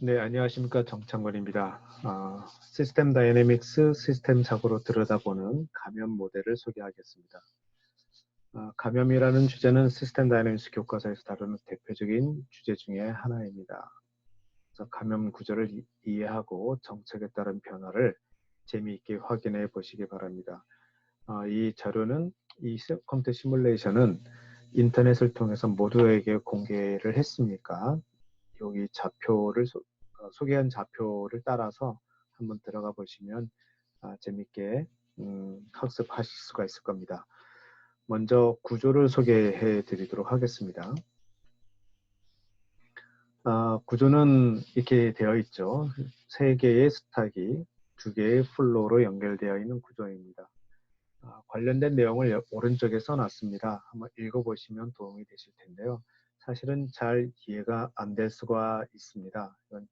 네, 안녕하십니까. 정창건입니다. 시스템 다이내믹스 시스템 사고로 들여다보는 감염 모델을 소개하겠습니다. 감염이라는 주제는 시스템 다이내믹스 교과서에서 다루는 대표적인 주제 중에 하나입니다. 그래서 감염 구조를 이해하고 정책에 따른 변화를 재미있게 확인해 보시기 바랍니다. 이 자료는 이 컴퓨터 시뮬레이션은 인터넷을 통해서 모두에게 공개를 했으니까 여기 좌표를 소개한 좌표를 따라서 한번 들어가 보시면 재밌게 학습하실 수가 있을 겁니다. 먼저 구조를 소개해 드리도록 하겠습니다. 구조는 이렇게 되어 있죠. 3개의 스탁이 2개의 플로우로 연결되어 있는 구조입니다. 관련된 내용을 오른쪽에 써놨습니다. 한번 읽어보시면 도움이 되실 텐데요. 사실은 잘 이해가 안 될 수가 있습니다. 이건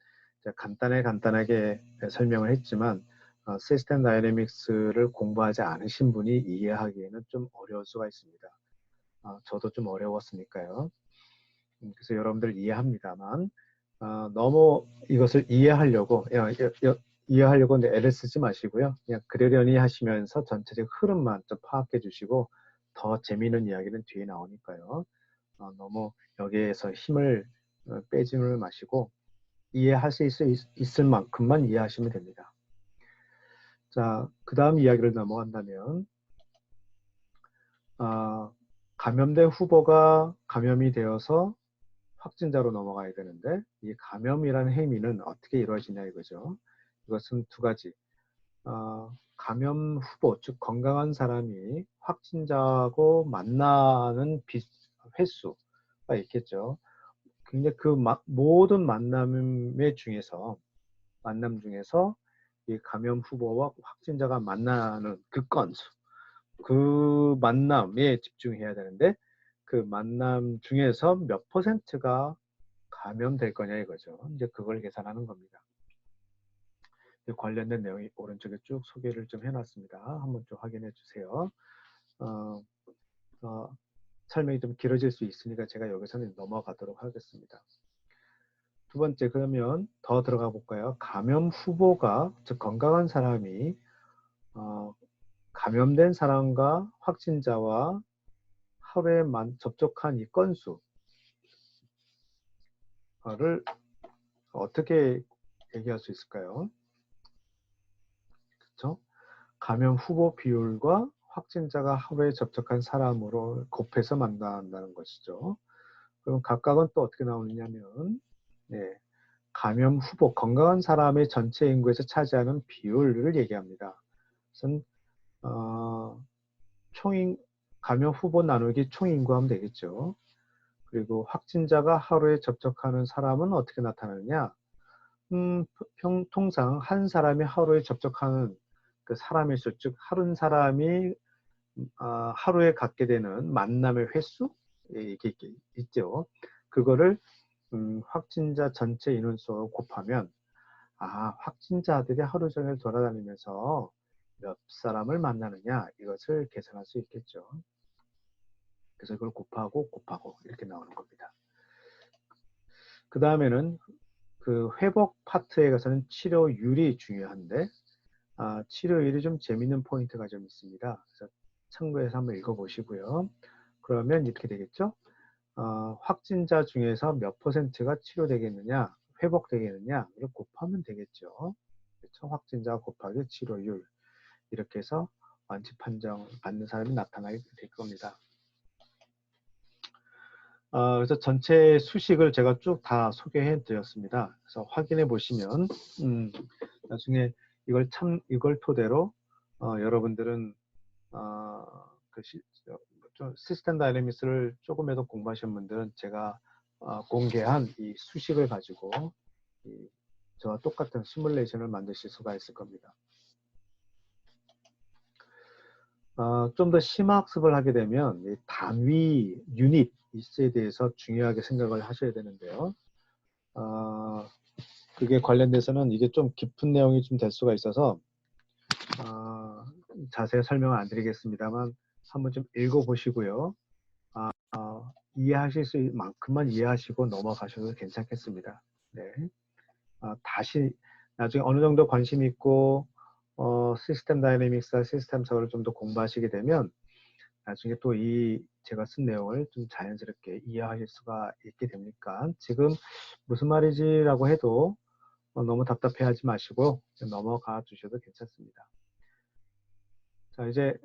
간단하게 설명을 했지만 시스템 다이내믹스를 공부하지 않으신 분이 이해하기에는 좀 어려울 수가 있습니다. 저도 좀 어려웠으니까요. 그래서 여러분들 이해합니다만 너무 이것을 이해하려고 애를 쓰지 마시고요. 그냥 그러려니 하시면서 전체적 흐름만 좀 파악해 주시고 더 재미있는 이야기는 뒤에 나오니까요. 너무 여기에서 힘을 빼지를 마시고 이해할 수 있을 만큼만 이해하시면 됩니다. 자, 그 다음 이야기를 넘어간다면 감염된 후보가 감염이 되어서 확진자로 넘어가야 되는데 이 감염이라는 행위는 어떻게 이루어지냐 이거죠. 이것은 2가지. 감염 후보, 즉 건강한 사람이 확진자하고 만나는 횟수가 있겠죠. 근데 그 모든 만남 중에서 이 감염 후보와 확진자가 만나는 그 건수, 그 만남에 집중해야 되는데 그 만남 중에서 몇 %가 감염될 거냐 이거죠. 이제 그걸 계산하는 겁니다. 관련된 내용이 오른쪽에 쭉 소개를 좀 해놨습니다. 한번 좀 확인해 주세요. 어, 설명이 좀 길어질 수 있으니까 제가 여기서는 넘어가도록 하겠습니다. 2번째, 그러면 더 들어가 볼까요? 감염 후보가, 즉 건강한 사람이 감염된 사람과 확진자와 하루에 접촉한 이 건수를 어떻게 얘기할 수 있을까요? 그렇죠? 감염 후보 비율과 확진자가 하루에 접촉한 사람으로 곱해서 만난다는 것이죠. 그럼 각각은 또 어떻게 나오느냐면 네, 감염 후보, 건강한 사람의 전체 인구에서 차지하는 비율을 얘기합니다. 우선 감염 후보 나누기 총인구하면 되겠죠. 그리고 확진자가 하루에 접촉하는 사람은 어떻게 나타나느냐? 통상 한 사람이 하루에 접촉하는 그 사람의 수, 즉 한 사람이 하루에 갖게 되는 만남의 횟수 이게 있죠. 그거를 확진자 전체 인원수 곱하면 확진자들이 하루 종일 돌아다니면서 몇 사람을 만나느냐 이것을 계산할 수 있겠죠. 그래서 그걸 곱하고 이렇게 나오는 겁니다. 그 다음에는 그 회복 파트에 가서는 치료율이 중요한데 치료율이 좀 재밌는 포인트가 좀 있습니다. 그래서 참고해서 한번 읽어보시고요. 그러면 이렇게 되겠죠. 확진자 중에서 몇 %가 치료되겠느냐, 회복되겠느냐, 이걸 곱하면 되겠죠. 그렇죠? 확진자 곱하기 치료율. 이렇게 해서 완치 판정 받는 사람이 나타나게 될 겁니다. 그래서 전체 수식을 제가 쭉 다 소개해 드렸습니다. 그래서 확인해 보시면, 나중에 이걸 토대로, 여러분들은, 그 시스템 다이내믹스를 조금이라도 공부하신 분들은 제가 공개한 이 수식을 가지고 저와 똑같은 시뮬레이션을 만드실 수가 있을 겁니다. 좀 더 심학습을 하게 되면 단위, 유닛 이에 대해서 중요하게 생각을 하셔야 되는데요. 그게 관련돼서는 이게 좀 깊은 내용이 좀 될 수가 있어서 자세히 설명을 안 드리겠습니다만 한번 좀 읽어보시고요. 이해하실 수 있는 만큼만 이해하시고 넘어가셔도 괜찮겠습니다. 네. 다시 나중에 어느 정도 관심 있고 시스템 다이내믹스와 시스템석을 좀 더 공부하시게 되면 나중에 또 제가 쓴 내용을 좀 자연스럽게 이해하실 수가 있게 됩니까? 지금 무슨 말이지라고 해도 너무 답답해하지 마시고 넘어가 주셔도 괜찮습니다. 자, 이제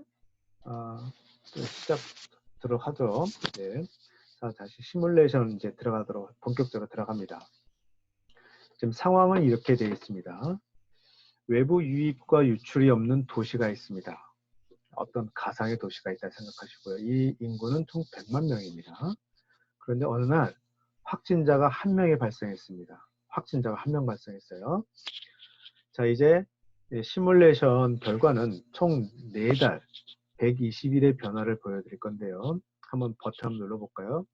또 시작하도록 하죠. 네. 자, 다시 시뮬레이션 이제 들어가도록 본격적으로 들어갑니다. 지금 상황은 이렇게 되어 있습니다. 외부 유입과 유출이 없는 도시가 있습니다. 어떤 가상의 도시가 있다 생각하시고요. 이 인구는 총 100만 명입니다. 그런데 어느 날 확진자가 한 명이 발생했습니다. 확진자가 한 명 발생했어요. 자, 이제 시뮬레이션 결과는 총 4달 120일의 변화를 보여드릴 건데요. 한번 버튼 한번 눌러볼까요?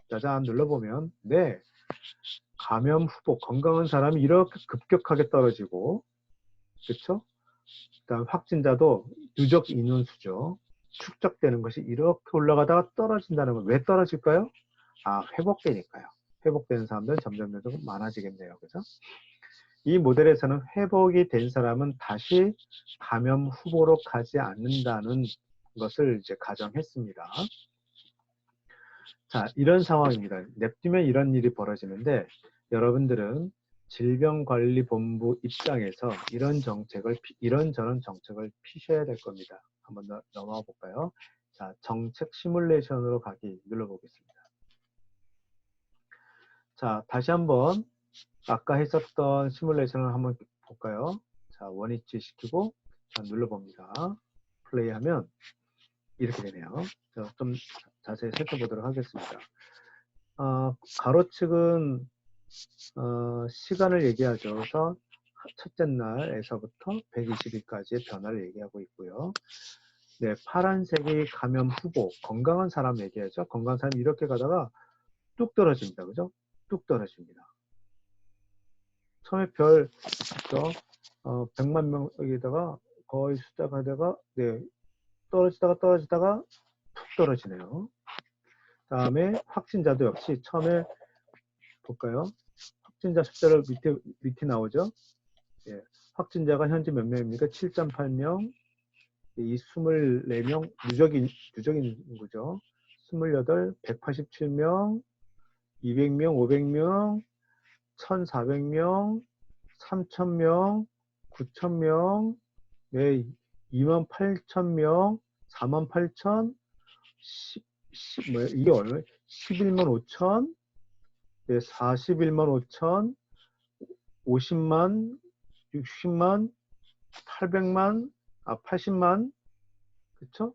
짜잔 눌러보면 네, 감염 후보 건강한 사람이 이렇게 급격하게 떨어지고, 그렇죠? 그다음 확진자도 누적 인원수죠. 축적되는 것이 이렇게 올라가다가 떨어진다는 건 왜 떨어질까요? 회복되니까요. 회복되는 사람들은 점점 많아지겠네요. 그죠? 이 모델에서는 회복이 된 사람은 다시 감염 후보로 가지 않는다는 것을 이제 가정했습니다. 자, 이런 상황입니다. 냅두면 이런 일이 벌어지는데 여러분들은 질병관리본부 입장에서 이런저런 정책을 피셔야 될 겁니다. 한번 넘어가 볼까요? 자, 정책 시뮬레이션으로 가기 눌러보겠습니다. 자, 다시 한번 아까 했었던 시뮬레이션을 한번 볼까요? 자, 원위치 시키고 눌러봅니다. 플레이하면 이렇게 되네요. 자, 좀 자세히 살펴보도록 하겠습니다. 가로측은 시간을 얘기하죠. 그래서 첫째 날에서부터 120일까지의 변화를 얘기하고 있고요. 네, 파란색이 감염 후보, 건강한 사람 얘기하죠. 건강한 사람이 이렇게 가다가 뚝 떨어집니다. 그죠? 뚝 떨어집니다. 처음에 100만 명에다가 거의 숫자가 되다가 네, 떨어지다가 툭 떨어지네요. 다음에 확진자도 역시 처음에 볼까요? 확진자 숫자를 밑에 나오죠. 예, 확진자가 현재 몇 명입니까? 7.8명. 이 24명 누적인 인구죠. 28, 187명, 200명, 500명, 1,400명, 3,000명, 9,000명, 네, 28,000명, 48,000, 이게 얼마? 11만 5천, 네, 41만 5천, 50만, 60만, 800만, 80만, 그쵸?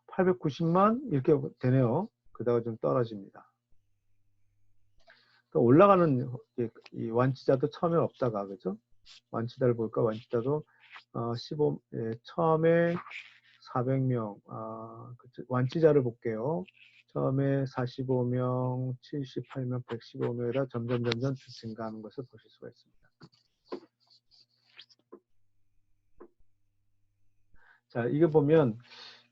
890만 이렇게 되네요. 그다가 좀 떨어집니다. 또 올라가는 이 완치자도 처음에 없다가, 그죠? 완치자를 볼까? 완치자도 15, 처음에 400명, 그쵸? 완치자를 볼게요. 처음에 45명, 78명, 115명이라 점점 증가하는 것을 보실 수가 있습니다. 자, 이게 보면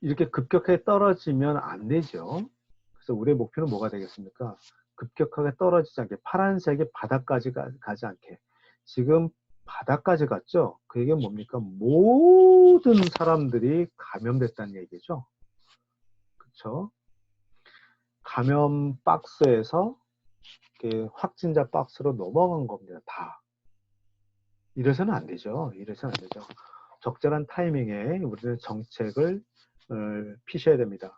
이렇게 급격하게 떨어지면 안 되죠. 그래서 우리의 목표는 뭐가 되겠습니까? 급격하게 떨어지지 않게, 파란색이 바닥까지 가지 않게. 지금 바닥까지 갔죠? 그 얘기는 뭡니까? 모든 사람들이 감염됐다는 얘기죠. 그렇죠? 감염 박스에서 확진자 박스로 넘어간 겁니다. 다. 이래서는 안 되죠. 이래서는 안 되죠. 적절한 타이밍에 우리는 정책을 피셔야 됩니다.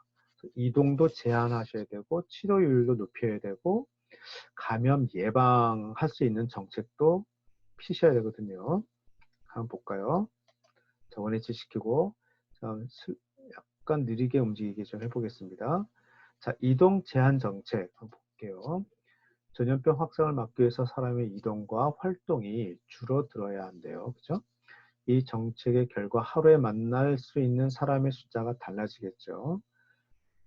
이동도 제한하셔야 되고 치료율도 높여야 되고 감염 예방할 수 있는 정책도 피셔야 되거든요. 한번 볼까요? 자, 원위치 시키고 약간 느리게 움직이게 좀 해보겠습니다. 자, 이동 제한 정책 한번 볼게요. 전염병 확산을 막기 위해서 사람의 이동과 활동이 줄어들어야 한대요. 그죠? 이 정책의 결과 하루에 만날 수 있는 사람의 숫자가 달라지겠죠.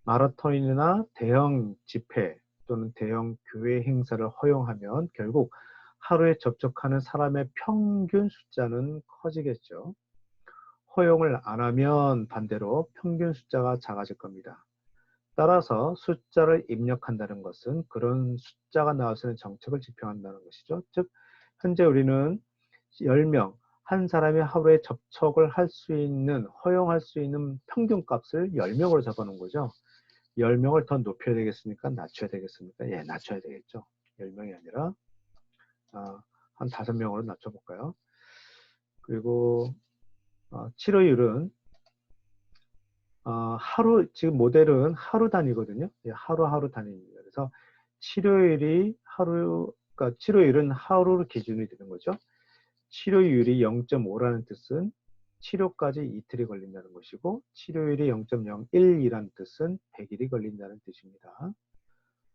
마라톤이나 대형 집회 또는 대형 교회 행사를 허용하면 결국 하루에 접촉하는 사람의 평균 숫자는 커지겠죠. 허용을 안 하면 반대로 평균 숫자가 작아질 겁니다. 따라서 숫자를 입력한다는 것은 그런 숫자가 나와서는 정책을 집행한다는 것이죠. 즉 현재 우리는 10명, 한 사람이 하루에 접촉을 할 수 있는, 허용할 수 있는 평균값을 10명으로 잡아놓은 거죠. 10명을 더 높여야 되겠습니까? 낮춰야 되겠습니까? 예, 낮춰야 되겠죠. 10명이 아니라 한 5명으로 낮춰볼까요? 그리고 치료율은 하루, 지금 모델은 하루 단위거든요. 예, 하루 단위입니다. 그래서 치료율이 그러니까 치료율은 하루를 기준이 되는 거죠. 치료율이 0.5라는 뜻은 치료까지 이틀이 걸린다는 것이고, 치료율이 0.01이라는 뜻은 100일이 걸린다는 뜻입니다.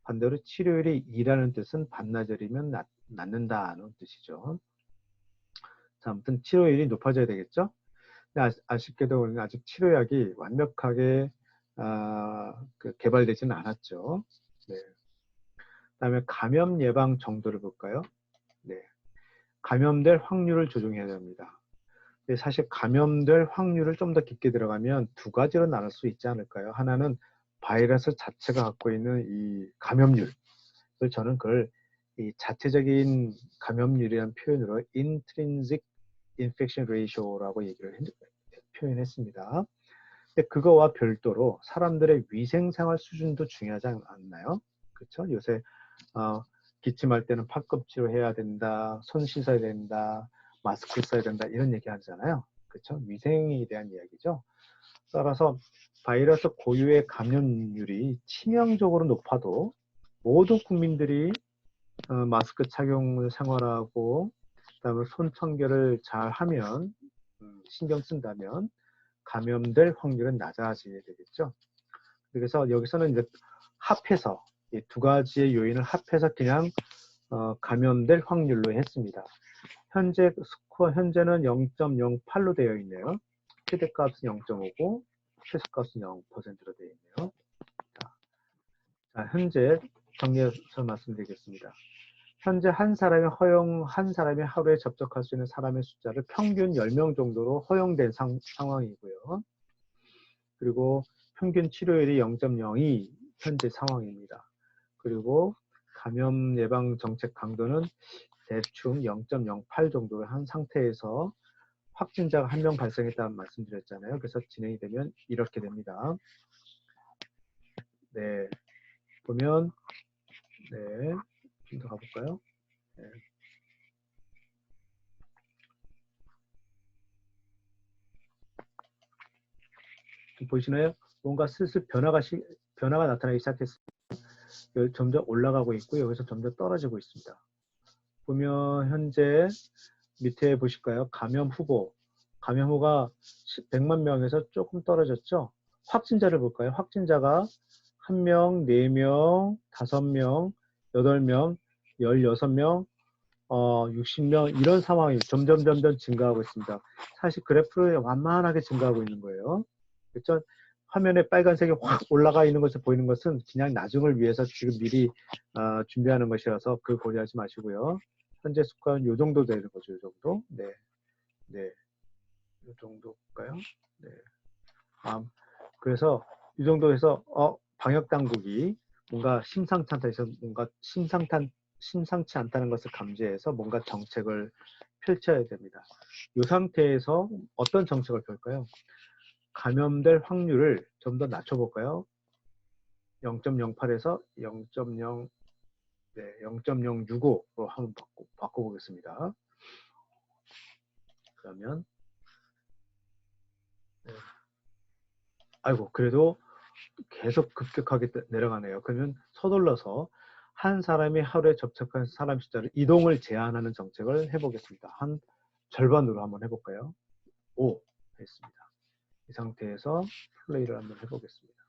반대로 치료율이 2라는 뜻은 반나절이면 낫는다는 뜻이죠. 자, 아무튼 치료율이 높아져야 되겠죠? 아쉽게도 우리는 아직 치료약이 완벽하게 개발되지는 않았죠. 네. 그다음에 감염 예방 정도를 볼까요? 네. 감염될 확률을 조정해야 됩니다. 사실 감염될 확률을 좀 더 깊게 들어가면 두 가지로 나눌 수 있지 않을까요? 하나는 바이러스 자체가 갖고 있는 이 감염률. 저는 그걸 이 자체적인 감염률이라는 표현으로 intrinsic infection ratio라고 표현했습니다. 근데 그거와 별도로 사람들의 위생생활 수준도 중요하지 않나요? 그렇죠? 요새 기침할 때는 팔꿈치로 해야 된다, 손 씻어야 된다, 마스크 써야 된다 이런 얘기 하잖아요. 그렇죠? 위생에 대한 이야기죠. 따라서 바이러스 고유의 감염률이 치명적으로 높아도 모든 국민들이 마스크 착용을 생활하고 그다음에 손 청결을 잘 하면 신경 쓴다면 감염될 확률은 낮아지게 되겠죠. 그래서 여기서는 이제 합해서 이 두 가지의 요인을 합해서 그냥 감염될 확률로 했습니다. 현재 스코어 현재는 0.08로 되어 있네요. 최대값은 0.5고 최소값은 0%로 되어 있네요. 자, 현재 정리해서 말씀드리겠습니다. 현재 한 사람이 하루에 접촉할 수 있는 사람의 숫자를 평균 10명 정도로 허용된 상황이고요. 그리고 평균 치료율이 0.02 현재 상황입니다. 그리고 감염 예방 정책 강도는 대충 0.08 정도를 한 상태에서 확진자가 1명 발생했다는 말씀드렸잖아요. 그래서 진행이 되면 이렇게 됩니다. 네, 보면 네, 좀 더 가볼까요? 네. 보시나요? 뭔가 슬슬 변화가 나타나기 시작했습니다. 점점 올라가고 있고 여기서 점점 떨어지고 있습니다. 보면 현재 밑에 보실까요? 감염 후보가 100만 명에서 조금 떨어졌죠? 확진자를 볼까요? 확진자가 1명, 4명, 5명, 8명, 16명, 60명 이런 상황이 점점 증가하고 있습니다. 사실 그래프를 완만하게 증가하고 있는 거예요. 그렇죠? 화면에 빨간색이 확 올라가 있는 것을 보이는 것은 그냥 나중을 위해서 지금 미리 준비하는 것이라서 그 고려하지 마시고요. 현재 수가는 이 정도 되는 거죠. 이 정도. 네. 네. 이 정도일까요? 네. 그래서 이 정도에서 방역 당국이 뭔가 심상치 않다는 것을 감지해서 뭔가 정책을 펼쳐야 됩니다. 이 상태에서 어떤 정책을 펼까요? 감염될 확률을 좀 더 낮춰볼까요? 0.08에서 0.0, 네, 0.065로 한번 바꿔보겠습니다. 그러면, 네. 아이고, 그래도 계속 급격하게 내려가네요. 그러면 서둘러서 한 사람이 하루에 접촉한 사람 숫자를 이동을 제한하는 정책을 해보겠습니다. 한 절반으로 한번 해볼까요? 5 했습니다. 이 상태에서 플레이를 한번 해보겠습니다.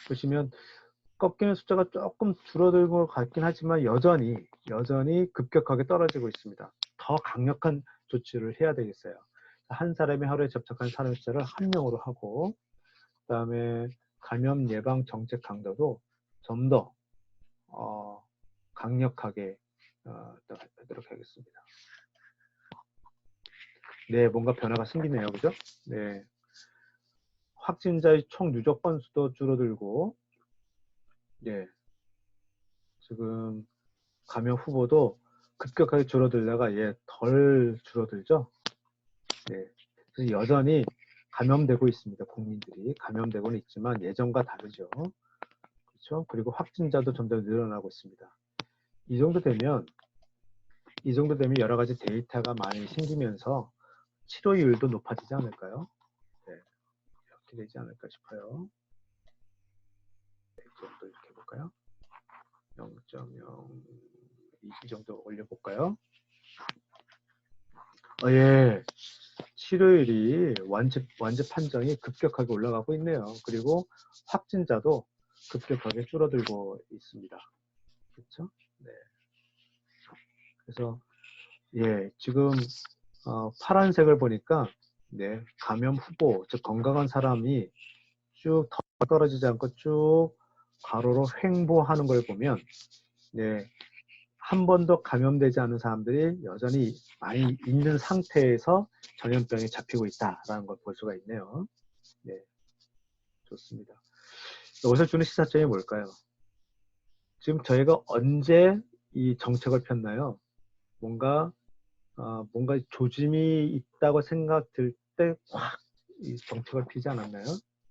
보시면 꺾이는 숫자가 조금 줄어들고 것 같긴 하지만 여전히 급격하게 떨어지고 있습니다. 더 강력한 조치를 해야 되겠어요. 한 사람이 하루에 접촉한 사람 숫자를 1명으로 하고 그 다음에 감염 예방 정책 강도도 좀 더 강력하게 하도록 하겠습니다. 네, 뭔가 변화가 생기네요. 그죠? 네. 확진자의 총 누적 건수도 줄어들고, 네. 지금 감염 후보도 급격하게 줄어들다가 덜 줄어들죠. 네. 그래서 여전히 감염되고 있습니다. 국민들이 감염되고는 있지만 예전과 다르죠. 그렇죠? 그리고 확진자도 점점 늘어나고 있습니다. 이 정도 되면 여러 가지 데이터가 많이 생기면서 치료율도 높아지지 않을까요? 네. 이렇게 되지 않을까 싶어요. 또 이렇게 해볼까요? 0.0 이 정도 올려볼까요? 예. 치료율이 완치 판정이 급격하게 올라가고 있네요. 그리고 확진자도 급격하게 줄어들고 있습니다. 그렇죠? 네. 그래서 지금 파란색을 보니까 감염 후보, 즉 건강한 사람이 쭉 떨어지지 않고 쭉 가로로 횡보하는 걸 보면 한 번도 감염되지 않은 사람들이 여전히 많이 있는 상태에서 전염병에 잡히고 있다라는 걸 볼 수가 있네요. 네, 좋습니다. 여기서 주는 시사점이 뭘까요? 지금 저희가 언제 이 정책을 폈나요? 뭔가 조짐이 있다고 생각 들 때 확 이 정책을 피지 않았나요?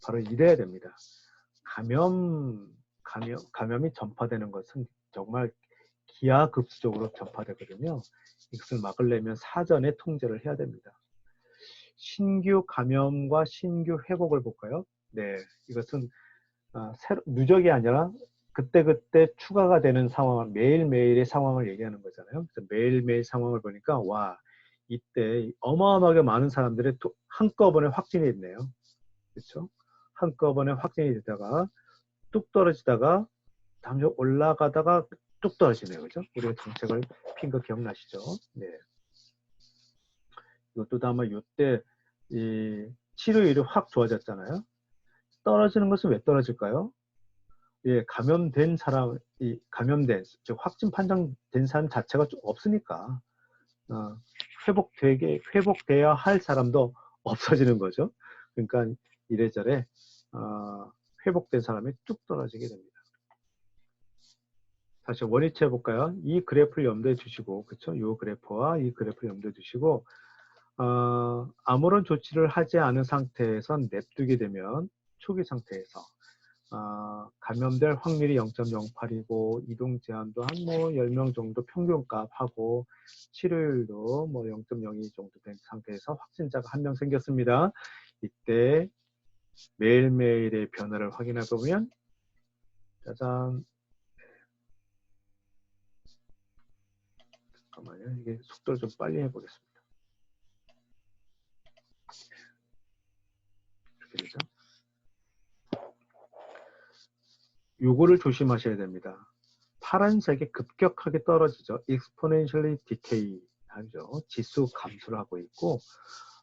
바로 이래야 됩니다. 감염이 전파되는 것은 정말 기하급수적으로 전파되거든요. 이것을 막으려면 사전에 통제를 해야 됩니다. 신규 감염과 신규 회복을 볼까요? 네, 이것은 누적이 아니라 그때그때 추가가 되는 상황, 매일매일의 상황을 얘기하는 거잖아요. 그래서 매일매일 상황을 보니까 와, 이때 어마어마하게 많은 사람들이 한꺼번에 확진이 됐네요. 그렇죠? 한꺼번에 확진이 되다가 뚝 떨어지다가 다음 주 올라가다가 뚝 떨어지네요. 그죠? 우리가 정책을 핀 거 기억나시죠? 네. 이것도 아마 이때 이 치료율이 확 좋아졌잖아요. 떨어지는 것은 왜 떨어질까요? 감염된 사람, 즉 확진 판정된 사람 자체가 좀 없으니까 회복돼야 할 사람도 없어지는 거죠. 그러니까 이래저래 회복된 사람이 뚝 떨어지게 됩니다. 다시 원위치 해볼까요? 이 그래프를 염두에 두시고, 그렇죠? 이 그래프와 이 그래프를 염두에 두시고, 아무런 조치를 하지 않은 상태에서 냅두게 되면 초기 상태에서 감염될 확률이 0.08이고 이동 제한도 한 10명 정도 평균값 하고 치료율도 0.02 정도 된 상태에서 확진자가 한 명 생겼습니다. 이때 매일매일의 변화를 확인해 보면 짜잔, 잠깐만요. 이게 속도를 좀 빨리 해보겠습니다. 이렇게 되죠. 요거를 조심하셔야 됩니다. 파란색이 급격하게 떨어지죠. exponentially decay 하죠. 지수 감소를 하고 있고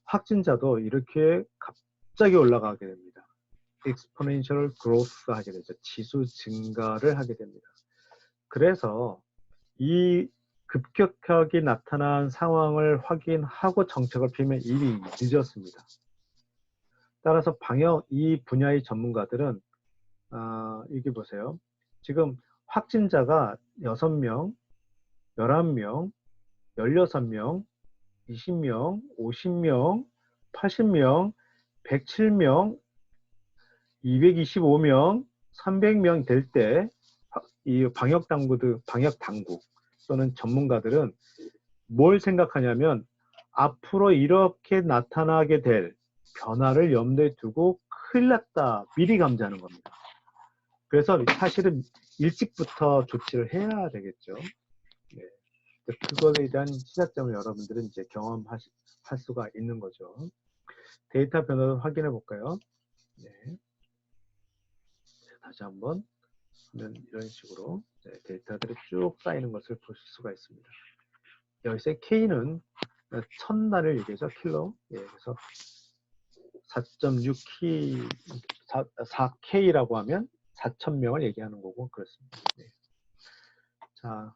확진자도 이렇게 갑자기 올라가게 됩니다. exponential growth가 하게 되죠. 지수 증가를 하게 됩니다. 그래서 이 급격하게 나타난 상황을 확인하고 정책을 피면 이미 늦었습니다. 따라서 이 분야의 전문가들은 여기 보세요. 지금 확진자가 6명, 11명, 16명, 20명, 50명, 80명, 107명, 225명, 300명 될 때 이 방역 당국 또는 전문가들은 뭘 생각하냐면 앞으로 이렇게 나타나게 될 변화를 염두에 두고 큰일 났다 미리 감지하는 겁니다. 그래서 사실은 일찍부터 조치를 해야 되겠죠. 네. 그거에 대한 시작점을 여러분들은 이제 경험할 수가 있는 거죠. 데이터 변화를 확인해 볼까요? 네. 다시 한번 하면 이런 식으로 데이터들이 쭉 쌓이는 것을 보실 수가 있습니다. 여기서 K는 천날을 얘기하죠. 킬로. 그래서 4.6K, 4K라고 하면 4,000명을 얘기하는 거고 그렇습니다. 네. 자,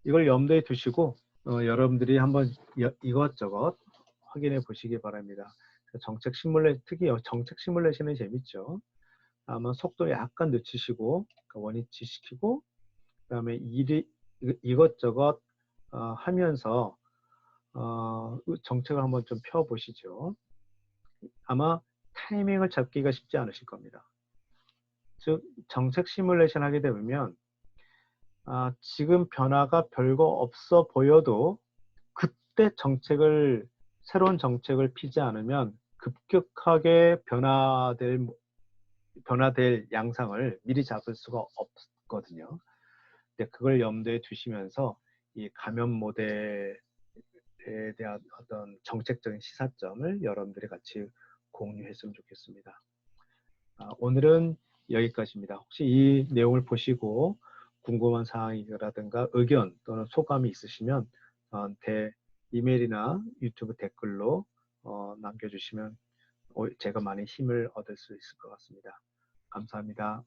이걸 염두에 두시고 여러분들이 한번 이것저것 확인해 보시기 바랍니다. 특히 정책 시뮬레이션이 재밌죠. 아마 속도 약간 늦추시고 원위치 시키고 그다음에 이것저것 하면서 정책을 한번 좀 펴보시죠. 아마 타이밍을 잡기가 쉽지 않으실 겁니다. 즉 정책 시뮬레이션 하게 되면 지금 변화가 별거 없어 보여도 그때 새로운 정책을 피지 않으면 급격하게 변화될 양상을 미리 잡을 수가 없거든요. 근데 그걸 염두에 두시면서 이 감염 모델에 대한 어떤 정책적인 시사점을 여러분들이 같이 공유했으면 좋겠습니다. 오늘은 여기까지입니다. 혹시 이 내용을 보시고 궁금한 사항이라든가 의견 또는 소감이 있으시면 저한테 이메일이나 유튜브 댓글로 남겨주시면 제가 많이 힘을 얻을 수 있을 것 같습니다. 감사합니다.